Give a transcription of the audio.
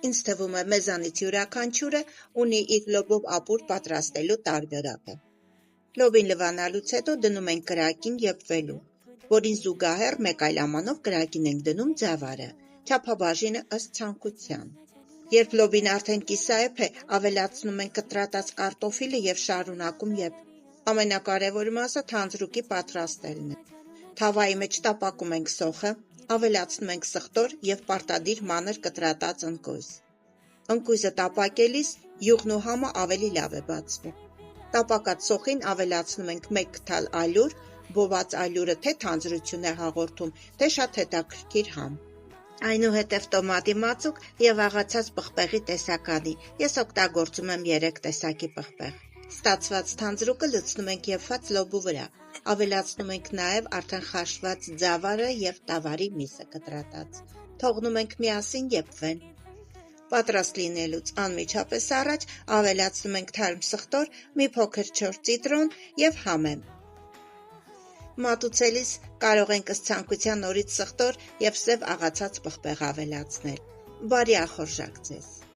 Ինձ թվում է մեզանից յուրաքանչյուրը ունի իր լոբով ապուր պատրաստելու տարբերակը։ Լոբին լվանալուց հետո դնում ենք կրակին եփվելու, որին զուգահեռ մեկ այլ ամանով կրակին ենք դնում ձավարը, չափաբաժինը ըստ ցանկության։ Երբ լոբին արդեն կիսաեփ է, ավելացնում ենք կտրատած կարտոֆիլը և շարունակում եփ։ Ամենակարևոր մասը թանձրուկի պատրաստելն է։ Թավայի մեջ տապակում ենք սոխը, ավելացնում ենք սխտոր և պարտադիր մանր կտրատած ընկույզ։ Ընկույզը տապակելիս յուղն ու համը ավելի լավ է բացվում։ Տապակած սոխին ավելացնում ենք 1 քթալ ալյուր, բոված ալյուրը թե թանձրություն է հաղորդում, թե շատ հետաքրքիր համ։ Այնուհետև տոմատի մածուկ և աղացած պղպեղի տեսականի, ես օգտագործում եմ 3 տեսակի պղպեղ։ Ստացված թանձրուկը լցնում ենք եփված լոբու վրա, ավելացնում ենք նաև արդեն խաշված ձավարը և տավարի միսը կտրատած, թողնում ենք միասին եփվեն։ Պատրաստ լինելուց անմիջապես առաջ ավելացնում ենք թարմ սխտոր, մի փոքր չոր ծիտրոն և համեմ։ Մատուցելիս կարող ենք ըստ ցանկության նորից սխտոր և սև աղացած պղպեղ ավելացնել։ Բարի ախորժակ ձեզ։